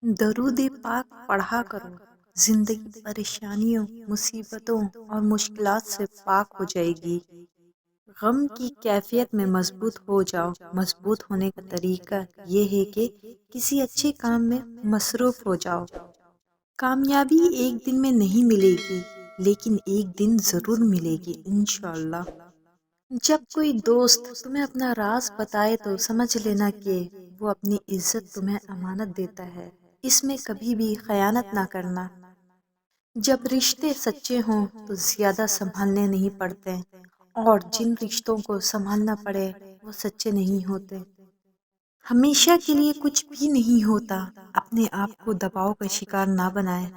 درود پاک پڑھا کرو، زندگی پریشانیوں، مصیبتوں اور مشکلات سے پاک ہو جائے گی۔ غم کی کیفیت میں مضبوط ہو جاؤ۔ مضبوط ہونے کا طریقہ یہ ہے کہ کسی اچھے کام میں مصروف ہو جاؤ۔ کامیابی ایک دن میں نہیں ملے گی، لیکن ایک دن ضرور ملے گی انشاءاللہ۔ جب کوئی دوست تمہیں اپنا راز بتائے تو سمجھ لینا کہ وہ اپنی عزت تمہیں امانت دیتا ہے، اس میں کبھی بھی خیانت نہ کرنا۔ جب رشتے سچے ہوں تو زیادہ سنبھالنے نہیں پڑتے، اور جن رشتوں کو سنبھالنا پڑے وہ سچے نہیں ہوتے۔ ہمیشہ کے لیے کچھ بھی نہیں ہوتا، اپنے آپ کو دباؤ کا شکار نہ بنائے۔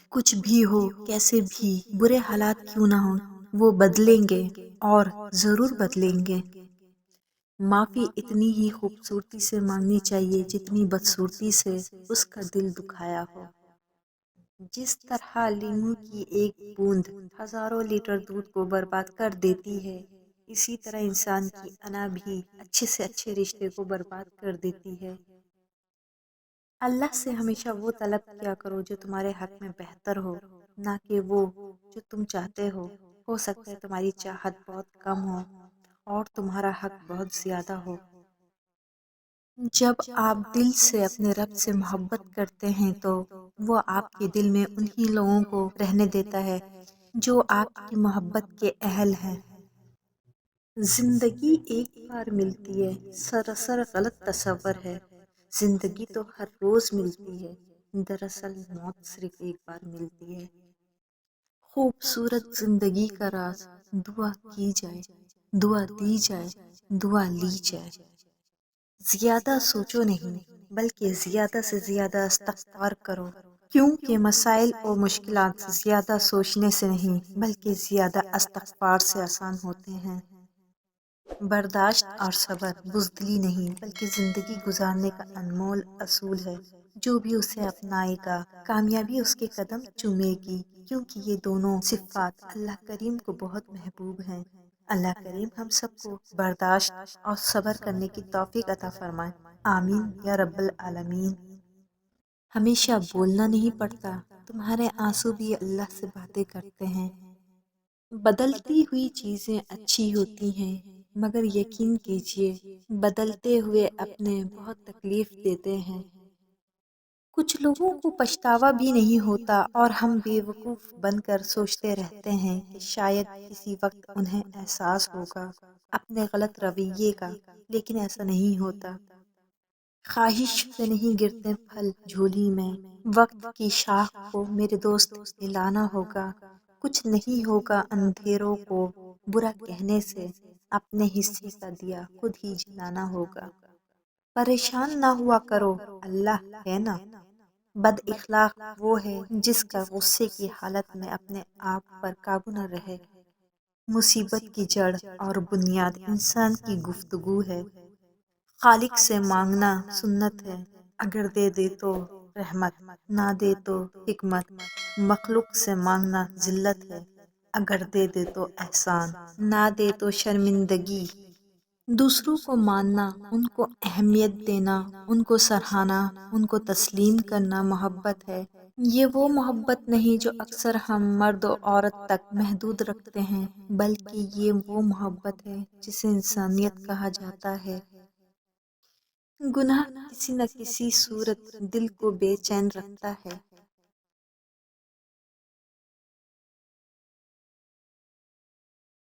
کچھ بھی ہو، کیسے بھی برے حالات کیوں نہ ہوں، وہ بدلیں گے اور ضرور بدلیں گے۔ معافی اتنی ہی خوبصورتی سے مانگنی چاہیے جتنی بدصورتی سے اس کا دل دکھایا ہو۔ جس طرح لیموں کی ایک بوند ہزاروں لیٹر دودھ کو برباد کر دیتی ہے، اسی طرح انسان کی انا بھی اچھے سے اچھے رشتے کو برباد کر دیتی ہے۔ اللہ سے ہمیشہ وہ طلب کیا کرو جو تمہارے حق میں بہتر ہو، نہ کہ وہ جو تم چاہتے ہو۔ ہو سکتا ہے تمہاری چاہت بہت کم ہو اور تمہارا حق بہت زیادہ ہو۔ جب آپ دل سے اپنے رب سے محبت کرتے ہیں تو وہ آپ کے دل میں انہی لوگوں کو رہنے دیتا ہے جو آپ کی محبت کے اہل ہیں۔ زندگی ایک بار ملتی ہے، سراسر غلط تصور ہے۔ زندگی تو ہر روز ملتی ہے، دراصل موت صرف ایک بار ملتی ہے۔ خوبصورت زندگی کا راز دعا کی جائے، دعا دی جائے، دعا لی جائے۔ زیادہ سوچو نہیں، بلکہ زیادہ سے زیادہ استغفار کرو، کیونکہ مسائل اور مشکلات زیادہ سوچنے سے نہیں بلکہ زیادہ استغفار سے آسان ہوتے ہیں۔ برداشت اور صبر بزدلی نہیں بلکہ زندگی گزارنے کا انمول اصول ہے۔ جو بھی اسے اپنائے گا، کامیابی اس کے قدم چومے گی، کیونکہ یہ دونوں صفات اللہ کریم کو بہت محبوب ہیں۔ اللہ کریم ہم سب کو برداشت اور صبر کرنے کی توفیق عطا فرمائے، آمین یا رب العالمین۔ ہمیشہ بولنا نہیں پڑتا، تمہارے آنسو بھی اللہ سے باتیں کرتے ہیں۔ بدلتی ہوئی چیزیں اچھی ہوتی ہیں، مگر یقین کیجیے بدلتے ہوئے اپنے بہت تکلیف دیتے ہیں۔ کچھ لوگوں کو پچھتاوا بھی نہیں ہوتا اور ہم بے وقوف بن کر سوچتے رہتے ہیں کہ شاید کسی وقت انہیں احساس ہوگا اپنے غلط رویے کا، لیکن ایسا نہیں ہوتا۔ خواہش سے نہیں گرتے پھل جھولی میں، وقت کی شاخ کو میرے دوست ہلانا ہوگا۔ کچھ نہیں ہوگا اندھیروں کو برا کہنے سے، اپنے حصے کا دیا خود ہی جلانا ہوگا۔ پریشان نہ ہوا کرو، اللہ ہے نا۔ بد اخلاق وہ ہے جس کا غصے کی حالت میں اپنے آپ پر قابو نہ رہے۔ مصیبت کی جڑ اور بنیاد انسان کی گفتگو ہے۔ خالق سے مانگنا سنت ہے، اگر دے دے تو رحمت، نہ دے تو حکمت۔ مخلوق سے مانگنا ذلت ہے، اگر دے دے تو احسان، نہ دے تو شرمندگی۔ دوسروں کو ماننا، ان کو اہمیت دینا، ان کو سراہنا، ان کو تسلیم کرنا محبت ہے۔ یہ وہ محبت نہیں جو اکثر ہم مرد و عورت تک محدود رکھتے ہیں، بلکہ یہ وہ محبت ہے جسے انسانیت کہا جاتا ہے۔ گناہ کسی نہ کسی صورت دل کو بے چین رکھتا ہے،